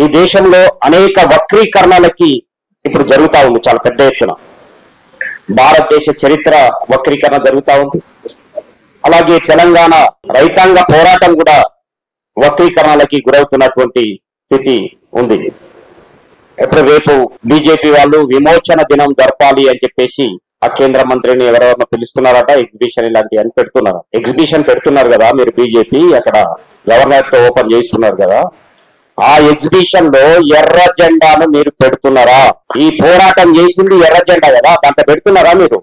ఈ దేశంలో అనేక వక్రీకరణలకి ఇప్పుడు జరుగుతా ఉంది చాలా పెద్ద ఎత్తున. భారతదేశ చరిత్ర వక్రీకరణ జరుగుతా ఉంది. అలాగే తెలంగాణ రైతాంగ పోరాటం కూడా వక్రీకరణలకి గురవుతున్నటువంటి స్థితి ఉంది. ఇప్పుడు రేపు బీజేపీ వాళ్ళు విమోచన దినం జరపాలి అని చెప్పేసి ఆ కేంద్ర మంత్రిని ఎవరెవరినో పిలుస్తున్నారట. ఎగ్జిబిషన్ ఇలాంటివి అని పెడుతున్నారు. ఎగ్జిబిషన్ పెడుతున్నారు కదా మీరు, బీజేపీ అక్కడ గవర్నర్ తో ఓపెన్ చేస్తున్నారు కదా. ఆ ఎగ్జిబిషన్ లో ఎర్ర జెండాను మీరు పెడుతున్నారా? ఈ పోరాటం చేసింది ఎర్ర జెండా కదా, దాంట్లో పెడుతున్నారా మీరు?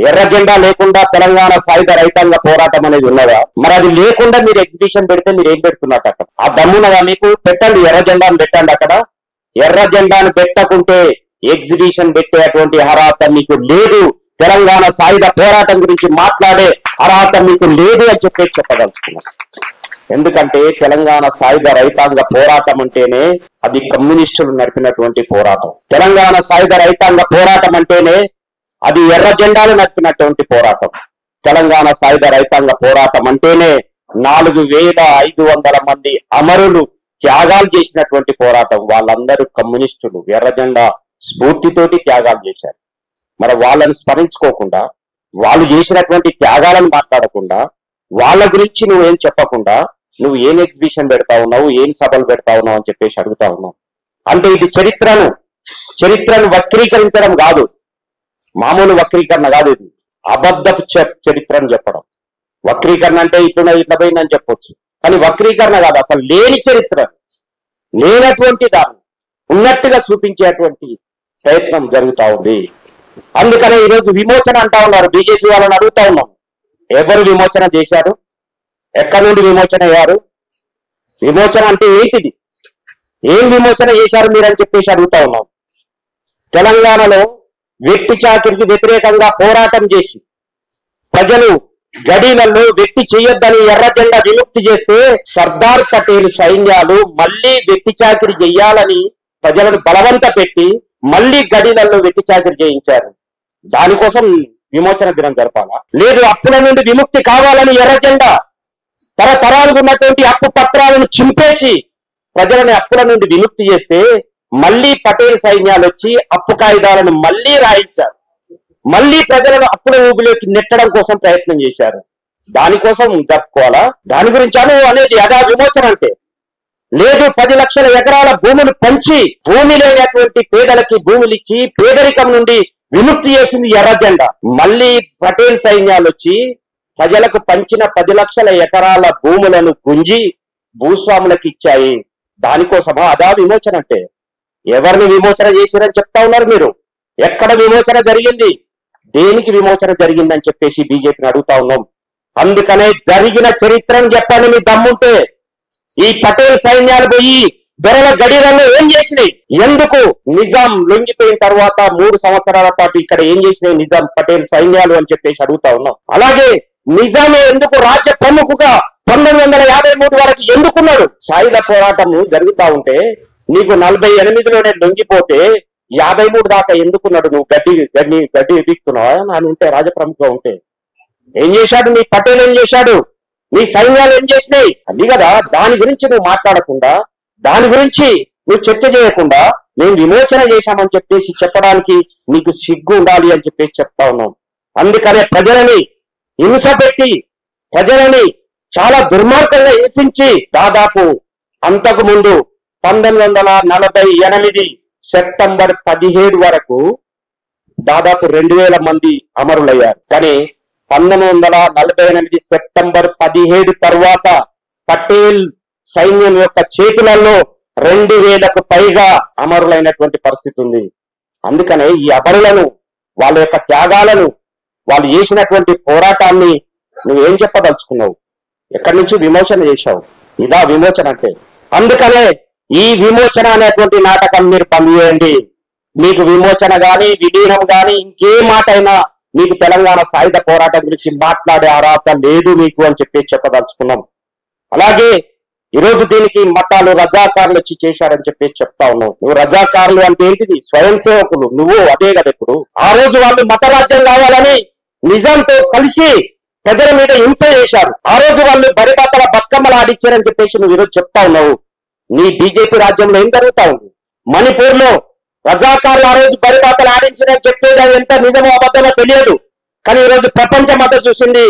ఎర్ర జెండా లేకుండా తెలంగాణ సాయుధ రైతాంగ పోరాటం అనేది ఉన్నదా? మరి అది లేకుండా మీరు ఎగ్జిబిషన్ పెడితే మీరు ఏం పెడుతున్నట్టు అక్కడ? ఆ దమ్మునగా మీకు పెట్టండి, ఎర్ర జెండాను పెట్టండి అక్కడ. ఎర్ర జెండాను పెట్టకుంటే ఎగ్జిబిషన్ పెట్టేటువంటి అర్హత మీకు లేదు. తెలంగాణ సాయుధ పోరాటం గురించి మాట్లాడే అర్హత మీకు లేదు అని చెప్పేసి చెప్పదలుచుకున్నాను. ఎందుకంటే తెలంగాణ సాయుధ రైతాంగ పోరాటం అంటేనే అది కమ్యూనిస్టులు నడిపినటువంటి పోరాటం. తెలంగాణ సాయుధ రైతాంగ పోరాటం అంటేనే అది ఎర్ర జెండాలు నడిపినటువంటి పోరాటం. తెలంగాణ సాయుధ రైతాంగ పోరాటం అంటేనే 4500 మంది అమరులు త్యాగాలు చేసినటువంటి పోరాటం. వాళ్ళందరూ కమ్యూనిస్టులు ఎర్ర జెండా స్ఫూర్తితోటి త్యాగాలు చేశారు. మరి వాళ్ళని స్మరించుకోకుండా, వాళ్ళు చేసినటువంటి త్యాగాలను మాట్లాడకుండా, వాళ్ళ గురించి నువ్వేం చెప్పకుండా నువ్వు ఏం ఎగ్జిబిషన్ పెడతా ఉన్నావు, ఏం సభలు పెడతా ఉన్నావు అని చెప్పేసి అడుగుతా ఉన్నావు. అంటే ఇది చరిత్రను వక్రీకరించడం కాదు, మామూలు వక్రీకరణ కాదు, ఇది అబద్ధపు చరిత్రను చెప్పడం. వక్రీకరణ అంటే ఇట్లా పోయిందని చెప్పొచ్చు, కానీ వక్రీకరణ కాదు. అసలు లేని చరిత్ర, లేనటువంటి దాన్ని ఉన్నట్టుగా చూపించేటువంటి ప్రయత్నం జరుగుతా ఉంది. అందుకనే ఈరోజు విమోచన అంటా ఉన్నారు. బీజేపీ వాళ్ళని అడుగుతా ఉన్నాం, ఎవరు విమోచన చేశారు? ఎక్కడి నుండి విమోచన అయ్యారు? విమోచన అంటే ఏంటిది? ఏం విమోచన చేశారు మీరు అని చెప్పేసి అడుగుతా ఉన్నాం. తెలంగాణలో వెట్టి చాకిరికి వ్యతిరేకంగా పోరాటం చేసి ప్రజలు గడీలలో వెట్టి చేయొద్దని ఎర్ర జెండా విముక్తి చేస్తే సర్దార్ పటేల్ సైన్యాలు మళ్లీ వెట్టి చాకిరి చెయ్యాలని ప్రజలను బలవంత పెట్టి మళ్లీ గడీలలో వెట్టి చాకిరి చేయించారు. దానికోసం విమోచన దినం జరపాలా? లేదు, అప్పుల నుండి విముక్తి కావాలని ఎర్ర జెండా తరతరాలుగా ఉన్నటువంటి అప్పు పత్రాలను చింపేసి ప్రజలని అప్పుల నుండి విముక్తి చేస్తే మళ్లీ పటేల్ సైన్యాలు వచ్చి అప్పు కాయిదాలను మళ్లీ రాయించారు. మళ్లీ ప్రజలను అప్పుల ఊబిలోకి నెట్టడం కోసం ప్రయత్నం చేశారు. దానికోసం జరుపుకోవాలా? దాని గురించి అనేది అదా విమోచన అంటే? లేదు, 10 లక్షల ఎకరాల భూములు పంచి భూమి లేనటువంటి పేదలకి భూములు ఇచ్చి పేదరికం నుండి విముక్తి చేసింది ఎర్ర జెండా. మళ్లీ పటేల్ సైన్యాలు వచ్చి ప్రజలకు పంచిన 10 లక్షల ఎకరాల భూములను గుంజి భూస్వాములకు ఇచ్చాయి. దానికోసమా అదా విమోచన అంటే? ఎవరిని విమోచన చేశారని చెప్తా ఉన్నారు మీరు? ఎక్కడ విమోచన జరిగింది? దేనికి విమోచన జరిగిందని చెప్పేసి బీజేపీని అడుగుతా ఉన్నాం. అందుకనే జరిగిన చరిత్రను చెప్పండి మీ దమ్ముంటే. ఈ పటేల్ సైన్యాలు పోయి దొరల గడిలలో ఏం చేసినాయి? ఎందుకు నిజాం లొంగిపోయిన తర్వాత 3 సంవత్సరాల పాటు ఇక్కడ ఏం చేసినాయి నిజాం పటేల్ సైన్యాలు అని చెప్పేసి అడుగుతా ఉన్నాం. అలాగే నిజామే ఎందుకు రాజ్య ప్రముఖుగా 1953 వరకు ఎందుకున్నాడు? సాయుధ పోరాటము జరుగుతా ఉంటే నీకు 48లోనే లొంగిపోతే 53 దాకా ఎందుకున్నాడు? నువ్వు గడ్డి ఎదుగుతున్నావా అని ఉంటే, రాజప్రముఖగా ఉంటే ఏం చేశాడు నీ పటేల్? ఏం చేశాడు? నీ సైన్యాలు ఏం చేసినాయి? అది కదా. దాని గురించి నువ్వు మాట్లాడకుండా, దాని గురించి నువ్వు చర్చ చేయకుండా మేము విమోచన చేశామని చెప్పేసి చెప్పడానికి నీకు సిగ్గు ఉండాలి అని చెప్పేసి చెప్తా ఉన్నాం. అందుకనే ప్రజలని హింస పెట్టి, ప్రజలని చాలా దుర్మార్గంగా హింసించి దాదాపు అంతకు ముందు 1948 సెప్టెంబర్ 17 వరకు దాదాపు 2000 మంది అమరులయ్యారు. కానీ 1948 సెప్టెంబర్ 17 తర్వాత పటేల్ సైన్యం యొక్క చేతులలో 2000కు పైగా అమరులైనటువంటి పరిస్థితి ఉంది. అందుకనే ఈ అమరులను, వాళ్ళ యొక్క త్యాగాలను, వాళ్ళు చేసినటువంటి పోరాటాన్ని నువ్వేం చెప్పదలుచుకున్నావు? ఎక్కడి నుంచి విమోచన చేశావు? ఇదా విమోచన అంటే? అందుకనే ఈ విమోచన అనేటువంటి నాటకం మీరు పనిచేయండి. మీకు విమోచన గాని, విలీనం గాని, ఇంకే మాట అయినా మీకు తెలంగాణ సాయుధ పోరాటం గురించి మాట్లాడే అర్హత లేదు మీకు అని చెప్పేసి చెప్పదలుచుకున్నాం. అలాగే ఈరోజు దీనికి మతాలు రజాకారులు వచ్చి చేశారని చెప్పేసి చెప్తా ఉన్నావు. నువ్వు రజాకారులు అంటే ఏంటిది? స్వయం సేవకులు నువ్వు, అదే కదా. ఇప్పుడు ఆ రోజు వాళ్ళు మత రాజ్యం కావాలని నిజాంతో కలిసి ప్రజల మీద హింస చేశారు. ఆ రోజు వాళ్ళు బరిబాతల బతుకమ్మలు ఆడిచ్చారని చెప్పేసి నువ్వు ఈరోజు చెప్తా ఉన్నావు. నీ బీజేపీ రాజ్యంలో ఏం జరుగుతా ఉంది? మణిపూర్ లో రజాకారులు ఆ రోజు బరిపాతలు ఆడించారని చెప్పేది అది ఎంత నిజమో అబద్ధమో తెలియదు. కానీ ఈ రోజు ప్రపంచం అంతా చూసింది.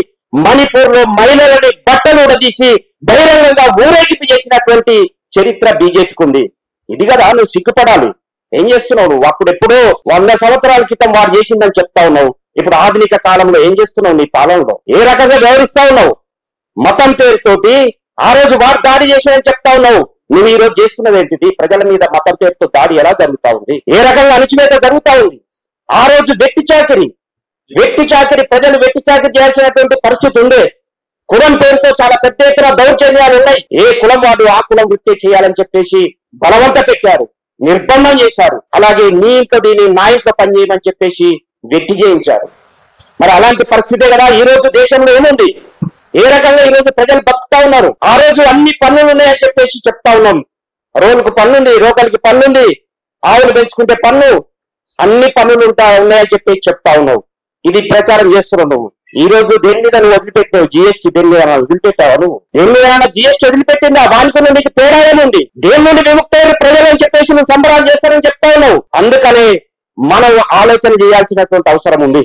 మణిపూర్ లో మహిళలని బట్టలు ఉడదీసి బహిరంగంగా ఊరేగింపు చేసినటువంటి చరిత్ర బీజేపీకి ఉంది. ఇది కదా నువ్వు సిగ్గుపడాలి. ఏం చేస్తున్నావు నువ్వు? అప్పుడెప్పుడో 100 సంవత్సరాల క్రితం వారు చేసిందని చెప్తా ఉన్నావు. ఇప్పుడు ఆధునిక కాలంలో ఏం చేస్తున్నావు? నీ పాలనలో ఏ రకంగా వ్యవహరిస్తా ఉన్నావు? మతం పేరుతోటి ఆ రోజు వారు దాడి చేశారని చెప్తా ఉన్నావు. నువ్వు ఈ రోజు చేస్తున్నది ఏంటిది? ప్రజల మీద మతం పేరుతో దాడి ఎలా జరుగుతా ఉంది? ఏ రకంగా అణచివేత జరుగుతా ఉంది? ఆ రోజు వెట్టి చాకిరి ప్రజలు వెట్టి చాకిరి చేయాల్సినటువంటి పరిస్థితి ఉండే. కులం పేరుతో చాలా పెద్ద ఎత్తున దౌర్జన్యాలు ఉన్నాయి. ఏ కులం వాడు ఆ కులం వృత్తి చేయాలని చెప్పేసి బలవంత పెట్టారు, నిర్బంధం చేశారు. అలాగే నీ ఇంట్లో దీని నా ఇంట్లో పనిచేయమని చెప్పేసి వెట్టి చేయించారు. మరి అలాంటి పరిస్థితే కదా ఈ రోజు దేశంలో ఏముంది? ఏ రకంగా ఈ రోజు ప్రజలు బతుకుతా ఉన్నారు? ఆ రోజు అన్ని పన్నులు ఉన్నాయని చెప్పేసి చెప్తా ఉన్నాం. రోడ్లకు పన్నుంది, రోకలికి పన్నుంది, ఆవులు పెంచుకుంటే పన్ను, అన్ని పన్నులు ఉన్నాయని చెప్పేసి చెప్తా ఉన్నావు. ఇది ప్రచారం చేస్తున్నావు నువ్వు. ఈ రోజు దేని మీద నువ్వు వదిలిపెట్టావు? జిఎస్టీ దేని మీద వదిలిపెట్టావా? నువ్వు దేని మీద జిఎస్టీ వదిలిపెట్టిందా? వానికున్న నీకు తేడా ఏముంది? దేని నుండి విముక్తైన ప్రజలు అని చెప్పేసి నువ్వు సంబరాలు చేస్తారని చెప్తా ఉన్నావు. అందుకనే మనం ఆలోచన చేయాల్సినటువంటి అవసరం ఉంది.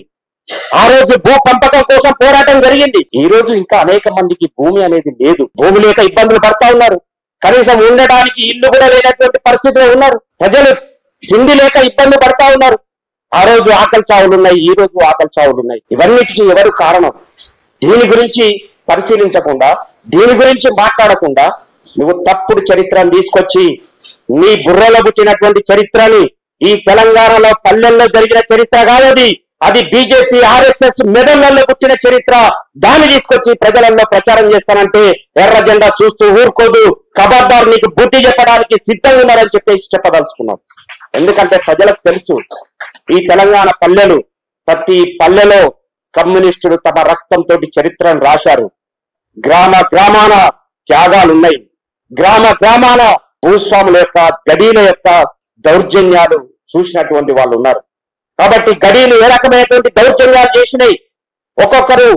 ఆ రోజు భూ పంపకం కోసం పోరాటం జరిగింది. ఈ రోజు ఇంకా అనేక మందికి భూమి అనేది లేదు. భూమి లేక ఇబ్బందులు పడతా ఉన్నారు. కనీసం ఉండడానికి ఇల్లు కూడా లేనటువంటి పరిస్థితిలో ఉన్నారు. ప్రజలు తిండి లేక ఇబ్బంది పడతా ఉన్నారు. ఆ రోజు ఆకలి చావులు ఉన్నాయి, ఈ రోజు ఆకలి చావులు ఉన్నాయి. ఇవన్నిటికీ ఎవరు కారణం? దీని గురించి పరిశీలించకుండా, దీని గురించి మాట్లాడకుండా నువ్వు తప్పుడు చరిత్రను తీసుకొచ్చి నీ బుర్రలో పుట్టినటువంటి చరిత్రని, ఈ తెలంగాణలో పల్లెల్లో జరిగిన చరిత్ర కాదది, అది బీజేపీ ఆర్ఎస్ఎస్ మెదళ్లలో పుట్టిన చరిత్ర. దాన్ని తీసుకొచ్చి ప్రజలలో ప్రచారం చేస్తానంటే ఎర్ర జెండా చూస్తూ ఊరుకోదు. ఖబర్దార్, నీకు బుద్ధి చెప్పడానికి సిద్ధంగా ఉన్నారని చెప్పేసి చెప్పదలుచుకున్నాం. ఎందుకంటే ప్రజలకు తెలుసు, ఈ తెలంగాణ పల్లెలు, ప్రతి పల్లెలో కమ్యూనిస్టులు తమ రక్తంతో చరిత్రను రాశారు. గ్రామాన త్యాగాలున్నాయి. గ్రామాన భూస్వాముల యొక్క గడీల యొక్క దౌర్జన్యాలు చూసినటువంటి వాళ్ళు ఉన్నారు. కాబట్టి గడీలు ఏ రకమైనటువంటి దౌర్జన్యాలు చేసినాయి. ఒక్కొక్కరు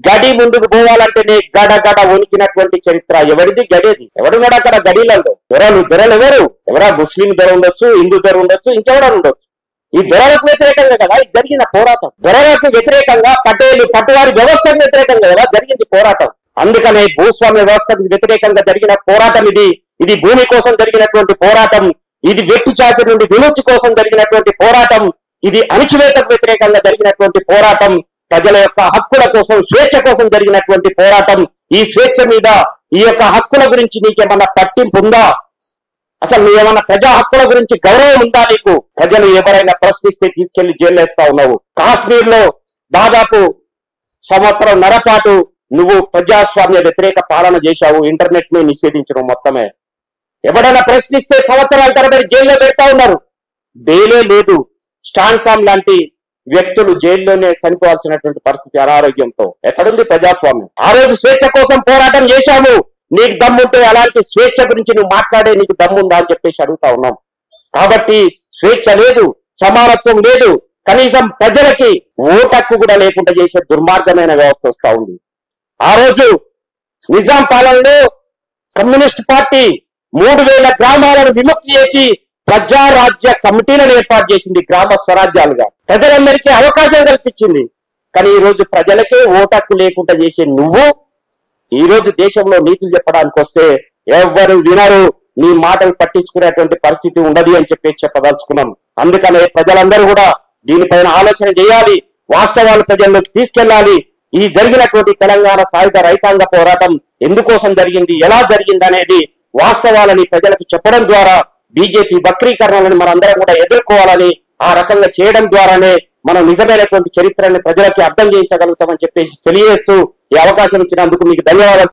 గడి ముందుకు పోవాలంటేనే గడ వణికినటువంటి చరిత్ర. ఎవరిది గడేది? ఎవరున్నాడు అక్కడ గడీలలో? దొరలు ఎవరా? ముస్లిం దొర ఉండొచ్చు, హిందూ దొర ఉండొచ్చు, ఇంకెవరు ఉండొచ్చు. ఈ దొరలకు వ్యతిరేకంగా కదా ఇది జరిగిన పోరాటం. దొరలకు వ్యతిరేకంగా పట్టువారి వ్యవస్థకు వ్యతిరేకంగా కదా జరిగింది పోరాటం. అందుకనే భూస్వామ్య వ్యవస్థకు వ్యతిరేకంగా జరిగిన పోరాటం ఇది. ఇది భూమి కోసం జరిగినటువంటి పోరాటం. ఇది వెట్టి చాకిరి నుండి విముక్తి కోసం జరిగినటువంటి పోరాటం. ఇది అణచివేతకు వ్యతిరేకంగా జరిగినటువంటి పోరాటం. ప్రజల యొక్క హక్కుల కోసం, స్వేచ్ఛ కోసం జరిగినటువంటి పోరాటం. ఈ స్వేచ్ఛ మీద, ఈ యొక్క హక్కుల గురించి నీకేమన్నా పట్టింపు ఉందా? అసలు నువ్వేమన్నా ప్రజా హక్కుల గురించి గౌరవం ఉందా నీకు? ప్రజలు ఎవరైనా ప్రశ్నిస్తే తీసుకెళ్లి జైలు వేస్తా ఉన్నావు. కాశ్మీర్ లో దాదాపు 1.5 సంవత్సరం పాటు నువ్వు ప్రజాస్వామ్య వ్యతిరేక పాలన చేశావు. ఇంటర్నెట్ ని నిషేధించడం మొత్తమే. ఎవరైనా ప్రశ్నిస్తే సంవత్సరాల తరబడి జైల్లో పెడతా ఉన్నారు. బెయిలే లేదు. స్టాన్సామ్ లాంటి వ్యక్తులు జైల్లోనే చనిపోవాల్సినటువంటి పరిస్థితి అనారోగ్యంతో. ఎక్కడుంది ప్రజాస్వామ్యం? ఆ రోజు స్వేచ్ఛ కోసం పోరాటం చేశాము. నీకు దమ్ముంటే అలాంటి స్వేచ్ఛ గురించి నువ్వు మాట్లాడే నీకు దమ్ముందా అని చెప్పేసి అడుగుతా ఉన్నాం. కాబట్టి స్వేచ్ఛ లేదు, సమానత్వం లేదు. కనీసం ప్రజలకి ఓటక్కు కూడా లేకుండా చేసే దుర్మార్గమైన వ్యవస్థ వస్తా ఉంది. ఆ రోజు నిజాం పాలనలో కమ్యూనిస్ట్ పార్టీ 3000 గ్రామాలను విముక్తి చేసి ప్రజారాజ్య కమిటీలను ఏర్పాటు చేసింది. గ్రామ స్వరాజ్యాలుగా ప్రజలందరికీ అవకాశం కల్పించింది. కానీ ఈ రోజు ప్రజలకే ఓటక్కు లేకుండా చేసే నువ్వు ఈ రోజు దేశంలో నీతులు చెప్పడానికి వస్తే ఎవరు వినరు. నీ మాటలు పట్టించుకునేటువంటి పరిస్థితి ఉండదు అని చెప్పేసి చెప్పదలుచుకున్నాం. అందుకనే ప్రజలందరూ కూడా దీనిపైన ఆలోచన చేయాలి. వాస్తవాలు ప్రజల్లోకి తీసుకెళ్లాలి. ఈ జరిగినటువంటి తెలంగాణ సాయుధ రైతాంగ పోరాటం ఎందుకోసం జరిగింది, ఎలా జరిగింది అనేది వాస్తవాలని ప్రజలకు చెప్పడం ద్వారా బీజేపీ వక్రీకరణలను మనందరం కూడా ఎదుర్కోవాలని, ఆ రకంగా చేయడం ద్వారానే మనం నిజమైనటువంటి చరిత్రని ప్రజలకి అర్థం చేయించగలుగుతామని చెప్పేసి తెలియజేస్తూ ఈ అవకాశం ఇచ్చినందుకు మీకు ధన్యవాదాలు.